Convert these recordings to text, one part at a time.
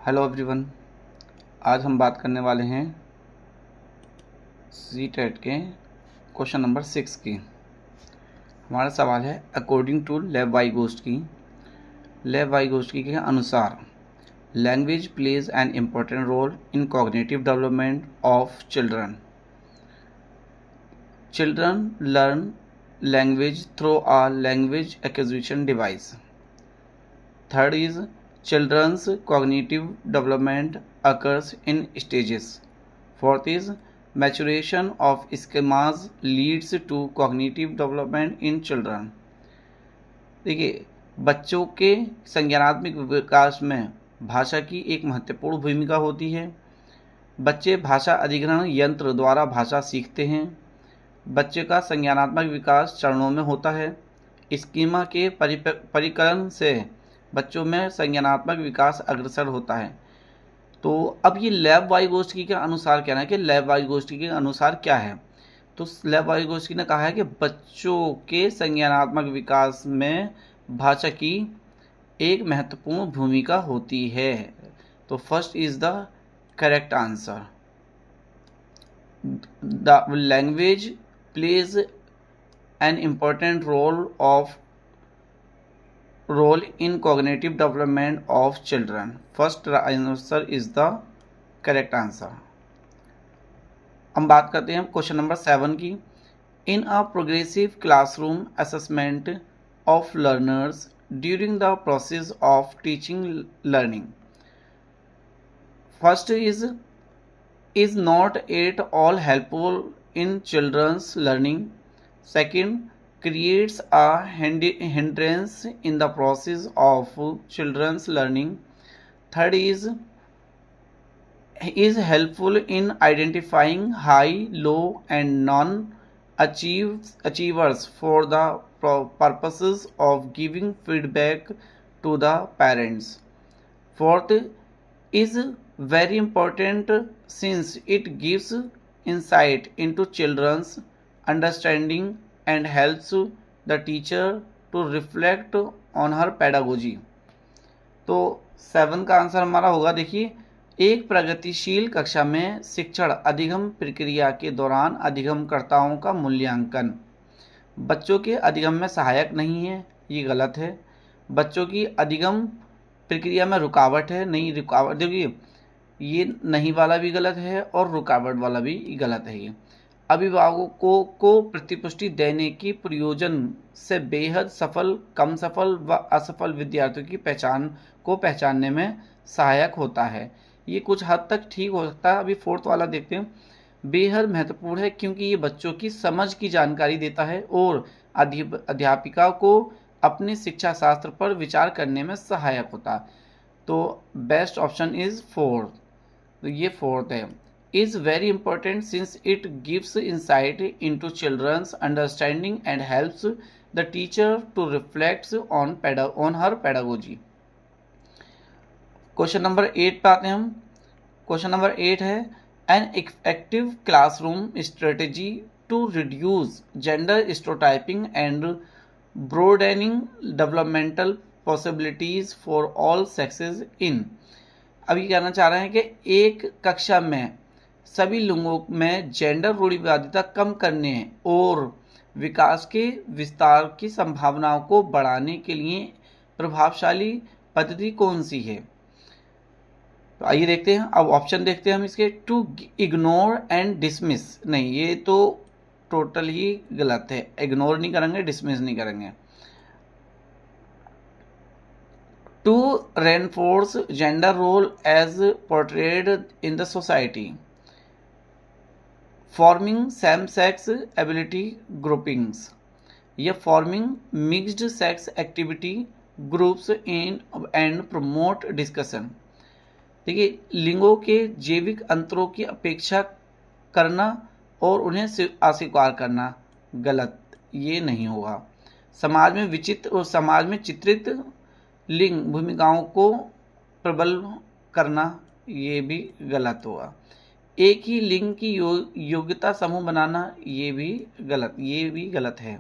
Hello everyone. आज हम बात करने वाले हैं सीटेट के क्वेश्चन नंबर 6 की। हमारा सवाल है अकॉर्डिंग टू लेव वाइगोस्की के अनुसार language plays an important role in cognitive development of children. Children learn language through a language acquisition device. Third is children's cognitive development occurs in stages. Fourth is maturation of schemas leads to cognitive development in children. देखिए, बच्चों के संज्ञानात्मक विकास में भाषा की एक महत्वपूर्ण भूमिका होती है। बच्चे भाषा अधिग्रहण यंत्र द्वारा भाषा सीखते हैं। बच्चे का संज्ञानात्मक विकास चरणों में होता है। स्कीमा के परिकलन से बच्चों में संज्ञानात्मक विकास अग्रसर होता है। तो अब ये लेव वाइगोस्की के अनुसार कहना है कि लेव वाइगोस्की के अनुसार क्या है। तो लेव वाइगोस्की ने कहा है कि बच्चों के संज्ञानात्मक विकास में भाषा की एक महत्वपूर्ण भूमिका होती है। तो first is the correct answer. The language plays an important role in cognitive development of children. First answer is the correct answer. हम बात करते हैं क्वेश्चन नंबर 7 की। In a progressive classroom assessment of learners during the process of teaching learning. First is not at all helpful in children's learning. Second, creates a hindrance in the process of children's learning. Third is helpful in identifying high, low and non-achievers for the purposes of giving feedback to the parents. Fourth is very important since it gives insight into children's understanding and helps the teacher to reflect on her pedagogy. तो 7 का answer हमारा होगा। देखिए, एक प्रगतिशील कक्षा में शिक्षण अधिगम प्रक्रिया के दौरान अधिगमकर्ताओं का मूल्यांकन बच्चों के अधिगम में सहायक नहीं है, ये गलत है। बच्चों की अधिगम प्रक्रिया में रुकावट है, नहीं रुकावट। देखिए, ये नहीं वाला भी गलत है और रुकावट वाला भी गलत है। ये अभिभावकों को प्रतिपुष्टि देने की प्रयोजन से बेहद सफल, कम सफल व असफल विद्यार्थियों की पहचान को पहचानने में सहायक होता है। ये कुछ हद तक ठीक हो सकता है। अभी 4th वाला देखते हैं। बेहद महत्वपूर्ण है क्योंकि ये बच्चों की समझ की जानकारी देता है और अध्यापिका को अपने शिक्षा शास्त्र पर विचार करने में सहायक होता है। तो बेस्ट ऑप्शन इज 4। तो ये 4th है। is very important since it gives insight into children's understanding and helps the teacher to reflect on her pedagogy. Question number 8 पे आते हैं हम। क्वेश्चन नंबर 8 है an effective classroom strategy to reduce gender stereotyping and broadening developmental possibilities for all sexes in। अभी कहना चाह रहे हैं कि एक कक्षा में सभी लिंगों में जेंडर रूढ़िवादिता कम करने और विकास के विस्तार की संभावनाओं को बढ़ाने के लिए प्रभावशाली पद्धति कौन सी है। तो आइए देखते हैं। अब ऑप्शन देखते हैं हम इसके। टू इग्नोर एंड डिसमिस, नहीं, ये तो टोटल ही गलत है। इग्नोर नहीं करेंगे, डिसमिस नहीं करेंगे। To reinforce gender role as portrayed in the society. Forming same sex ability groupings या forming mixed sex activity groups in and promote discussion. देखिए, लिंगों के जैविक अंतरों की अपेक्षा करना और उन्हें अस्वीकार करना गलत, ये नहीं होगा। समाज में विचित्र और समाज में चित्रित लिंग भूमिकाओं को प्रबल करना, ये भी गलत होगा। एक ही लिंग की योग्यता समूह बनाना, ये भी गलत है।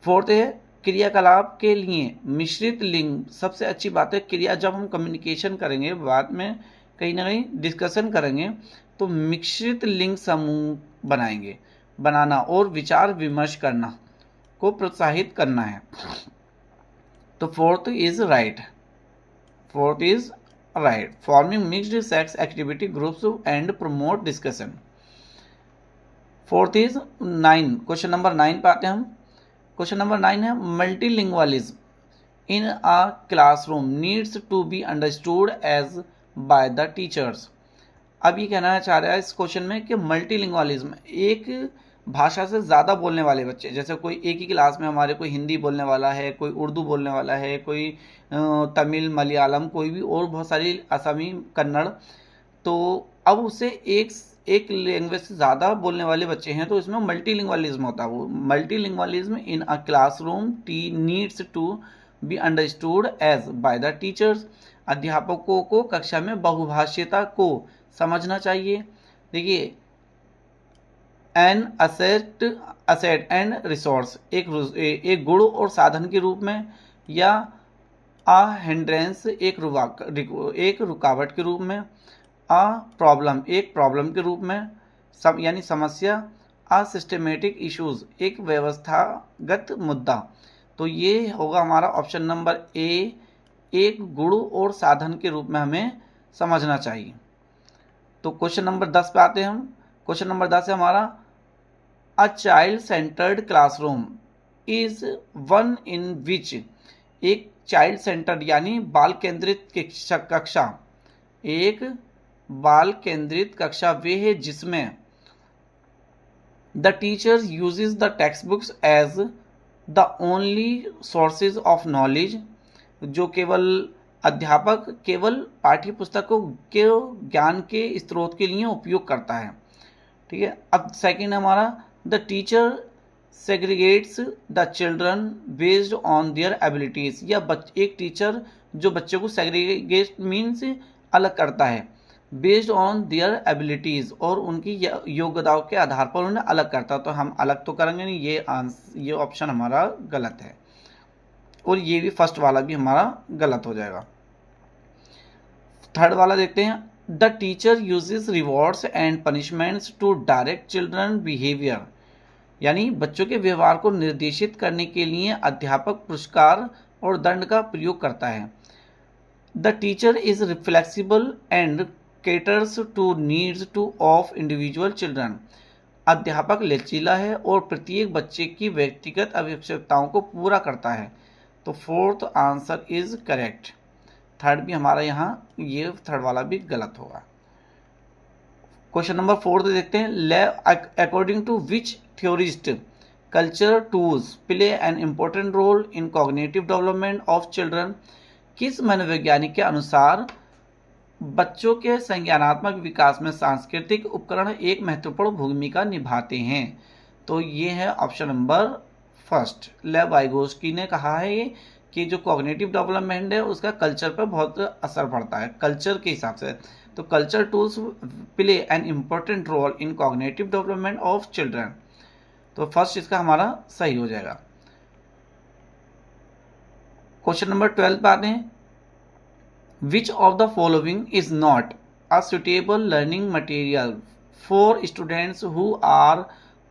4th है क्रियाकलाप के लिए मिश्रित लिंग सबसे अच्छी बात है। क्रिया जब हम कम्युनिकेशन करेंगे, बाद में कहीं ना कहीं डिस्कशन करेंगे, तो मिश्रित लिंग समूह बनाना और विचार विमर्श करना को प्रोत्साहित करना है। तो fourth is right, forming mixed sex activity groups and promote discussion. Fourth is 9, question number 9 पे आते हैं हम। क्वेश्चन नंबर 9 है multilingualism in a classroom needs to be understood as by the teachers. अब ये कहना चाह रहा है इस क्वेश्चन में कि मल्टीलिंगुअलिज्म, एक भाषा से ज़्यादा बोलने वाले बच्चे, जैसे कोई एक ही क्लास में हमारे कोई हिंदी बोलने वाला है, कोई उर्दू बोलने वाला है, कोई तमिल, मलयालम, कोई भी और बहुत सारी असमी, कन्नड़, तो अब उसे एक लैंग्वेज से ज़्यादा बोलने वाले बच्चे हैं, तो इसमें मल्टीलिंगुअलिज्म होता है। वो multilingualism in a classroom needs to be understood as by the teachers. अध्यापकों को कक्षा में बहुभाषीयता को समझना चाहिए। देखिए, एन असेट एंड रिसोर्स, एक गुण और साधन के रूप में, या अ हिंड्रेंस, एक रुकावट के रूप में, अ प्रॉब्लम, एक प्रॉब्लम के रूप में, यानी समस्या, अ सिस्टमेटिक इश्यूज, एक व्यवस्थागत मुद्दा। तो ये होगा हमारा ऑप्शन नंबर ए, एक गुण और साधन के रूप में हमें समझना चाहिए। तो क्वेश्चन नंबर 10 पे आते हैं हम। क्वेश्चन नंबर 10 है हमारा a child centred classroom is one in which, एक चाइल्ड सेंटर्ड यानी बाल केंद्रित कक्षा, एक बाल केंद्रित कक्षा वे है जिसमें the teachers uses the text books as the only sources of knowledge, जो अध्यापक केवल पाठ्य पुस्तकों के ज्ञान के स्रोत के लिए उपयोग करता है। ठीक है। अब सेकंड हमारा the teacher segregates the children based on their abilities, या एक टीचर जो बच्चों को सेग्रीगेट मीन्स अलग करता है, बेस्ड ऑन देयर एबिलिटीज, और उनकी योग्यताओं के आधार पर उन्हें अलग करता है। तो हम अलग तो करेंगे नहीं, ये ऑप्शन हमारा गलत है, और ये भी फर्स्ट वाला भी हमारा गलत हो जाएगा। थर्ड वाला देखते हैं, the teacher uses rewards and punishments to direct children behaviour, यानी बच्चों के व्यवहार को निर्देशित करने के लिए अध्यापक पुरस्कार और दंड का प्रयोग करता है। The teacher is flexible and caters to needs to of individual children, अध्यापक लचीला है और प्रत्येक बच्चे की व्यक्तिगत आवश्यकताओं को पूरा करता है। तो fourth answer is correct. Third भी हमारा यहाँ, ये थर्ड वाला भी गलत होगा। क्वेश्चन नंबर 4 देखते हैं, according to which theorist culture tools play an important role in cognitive development of children, किस मनोवैज्ञानिक के अनुसार बच्चों के संज्ञानात्मक विकास में सांस्कृतिक उपकरण एक महत्वपूर्ण भूमिका निभाते हैं। तो ये है ऑप्शन नंबर फर्स्ट, लेव वाइगोस्की ने कहा है कि जो कॉग्निटिव डेवलपमेंट है उसका कल्चर पर बहुत असर पड़ता है, कल्चर के हिसाब से। तो culture tools play an important role in cognitive development of children, तो फर्स्ट इसका हमारा सही हो जाएगा। क्वेश्चन नंबर 12 पे आते हैं, which of the following is not a suitable learning material for students who are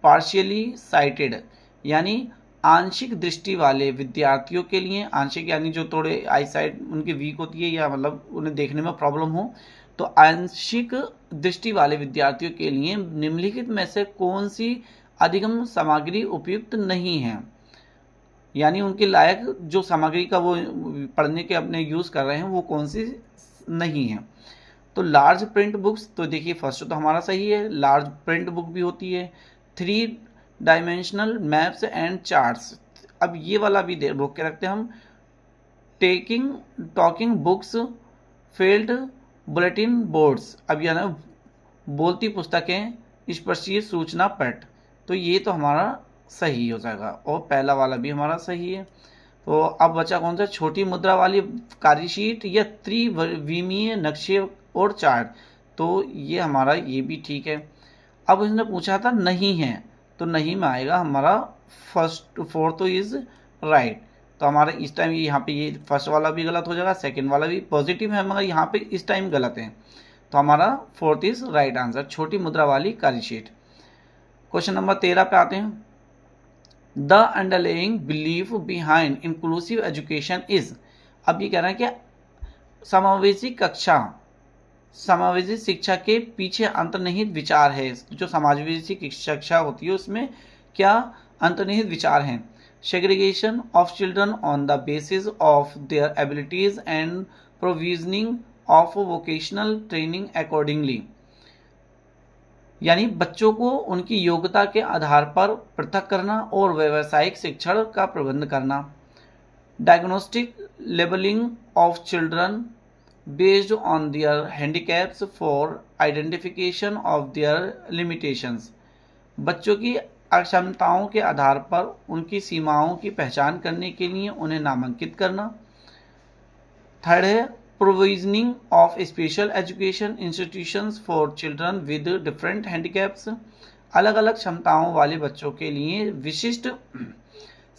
partially sighted, यानी आंशिक दृष्टि वाले विद्यार्थियों के लिए, आंशिक यानी जो थोड़े आई साइट उनकी वीक होती है या मतलब उन्हें देखने में प्रॉब्लम हो, तो आंशिक दृष्टि वाले विद्यार्थियों के लिए निम्नलिखित में से कौन सी अधिगम सामग्री उपयुक्त नहीं है, यानी उनके लायक जो सामग्री का वो पढ़ने के अपने यूज़ कर रहे हैं वो कौन सी नहीं है। तो लार्ज प्रिंट बुक्स, तो देखिए फर्स्ट तो हमारा सही है, लार्ज प्रिंट बुक भी होती है। 3 डायमेंशनल मैप्स एंड चार्ट्स, अब ये वाला भी रोक के रखते हैं हम। Talking books, field bulletin boards, अब यह ना बोलती पुस्तकें, स्पर्शीय सूचना पट, तो ये तो हमारा सही हो जाएगा, और पहला वाला भी हमारा सही है। तो अब बचा कौन सा, छोटी मुद्रा वाली कार्यशीट या त्रिविमीय नक्शे और चार्ट, तो ये हमारा ये भी ठीक है। अब इसने पूछा था नहीं है, तो नहीं में आएगा हमारा फोर्थ इज राइट। तो हमारा इस टाइम यहाँ पे ये फर्स्ट वाला भी गलत हो जाएगा, सेकंड वाला भी पॉजिटिव है मगर यहाँ पे इस टाइम गलत है, तो हमारा फोर्थ इज राइट आंसर, छोटी मुद्रा वाली कार्यशीट। क्वेश्चन नंबर 13 पे आते हैं। The underlying belief behind inclusive education is, अब ये कह रहा है कि समावेशी शिक्षा के पीछे अंतर्निहित विचार है। जो समावेशी शिक्षा होती है उसमें क्या अंतर्निहित विचार हैं? Segregation of children on the basis of their abilities and provisioning of vocational training accordingly, यानी बच्चों को उनकी योग्यता के आधार पर पृथक करना और व्यावसायिक शिक्षण का प्रबंध करना। Diagnostic labelling of children based on their handicaps for identification of their limitations, बच्चों की अक्षमताओं के आधार पर उनकी सीमाओं की पहचान करने के लिए उन्हें नामांकित करना। थर्ड है provisioning of special education institutions for children with different handicaps, अलग अलग क्षमताओं वाले बच्चों के लिए विशिष्ट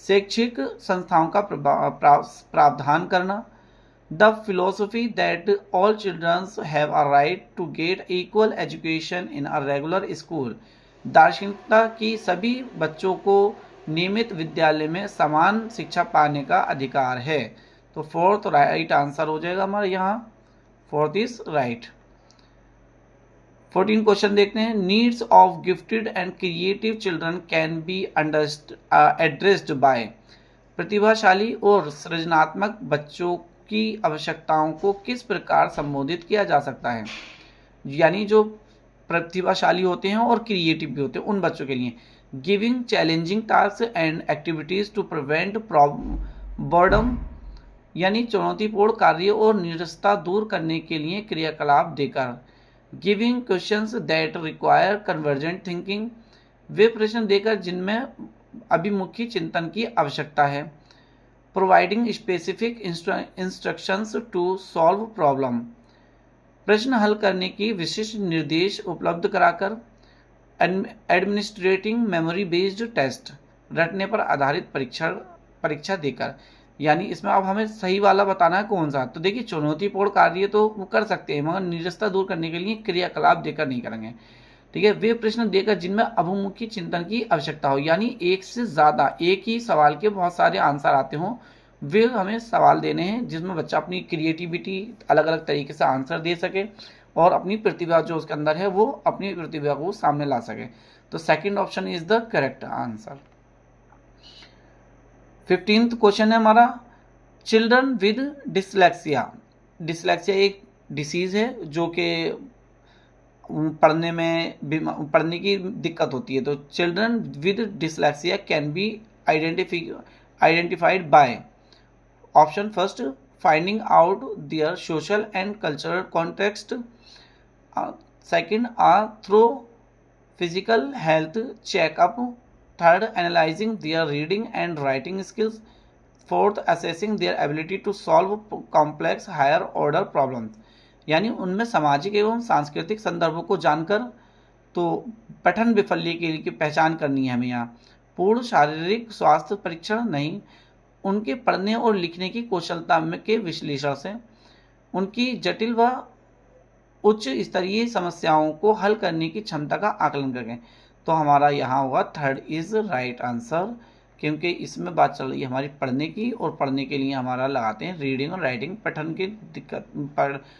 शैक्षिक संस्थाओं का प्रावधान करना। The philosophy that all childrens have a right to get equal education in a regular school, दार्शनिकता की सभी बच्चों को नियमित विद्यालय में समान शिक्षा पाने का अधिकार है। तो फोर्थ राइट आंसर हो जाएगा हमारा यहाँ, फोर्थ इज राइट। 14 क्वेश्चन देखते हैं। Needs of gifted and creative children can be addressed by, प्रतिभाशाली और सृजनात्मक बच्चों की आवश्यकताओं को किस प्रकार संबोधित किया जा सकता है? यानी जो प्रतिभाशाली होते हैं और क्रिएटिव भी होते हैं उन बच्चों के लिए giving challenging task and activities to prevent boredom, यानी चुनौतीपूर्ण कार्य और निरस्ता दूर करने के लिए क्रियाकलाप देकर। Giving questions that require convergent thinking, वे प्रश्न देकर जिनमें अभिमुखी चिंतन की आवश्यकता है। Providing specific instructions to solve problem, प्रश्न हल करने की विशिष्ट निर्देश उपलब्ध कराकर। एडमिनिस्ट्रेटिंग मेमोरी बेस्ड टेस्ट, रटने पर आधारित परीक्षा देकर, यानी इसमें अब हमें सही वाला बताना है कौन सा। तो देखिए चुनौतीपूर्ण कार्य तो वो कर सकते हैं मगर निरस्ता दूर करने के लिए क्रियाकलाप देकर नहीं करेंगे, ठीक है। वे प्रश्न देकर जिनमें अभिमुखी चिंतन की आवश्यकता हो, यानी एक से ज़्यादा एक ही सवाल के बहुत सारे आंसर आते हों, वे हमें सवाल देने हैं जिसमें बच्चा अपनी क्रिएटिविटी अलग अलग तरीके से आंसर दे सके और अपनी प्रतिभा जो उसके अंदर है वो अपनी प्रतिभा को सामने ला सके। तो second option is the correct answer. 15th question है हमारा। चिल्ड्रन विद डिसलेक्सिया, डिसलेक्सिया एक डिसीज है जो कि पढ़ने की दिक्कत होती है। तो children with dyslexia can be identified by, option first finding out their social and cultural context, second through physical health checkup, third analysing their reading and writing skills, fourth assessing their ability to solve complex higher order problems, यानी उनमें सामाजिक एवं सांस्कृतिक संदर्भों को जानकर तो पठन वैफल्य की पहचान करनी है हमें यहाँ। पूर्ण शारीरिक स्वास्थ्य परीक्षण नहीं, उनके पढ़ने और लिखने की कुशलता के विश्लेषण से उनकी जटिल व उच्च स्तरीय समस्याओं को हल करने की क्षमता का आकलन करके। तो हमारा यहाँ होगा थर्ड इज राइट आंसर, क्योंकि इसमें बात चल रही है हमारी पढ़ने की और पढ़ने के लिए हमारा लगाते हैं रीडिंग और राइटिंग, पठन की दिक्कत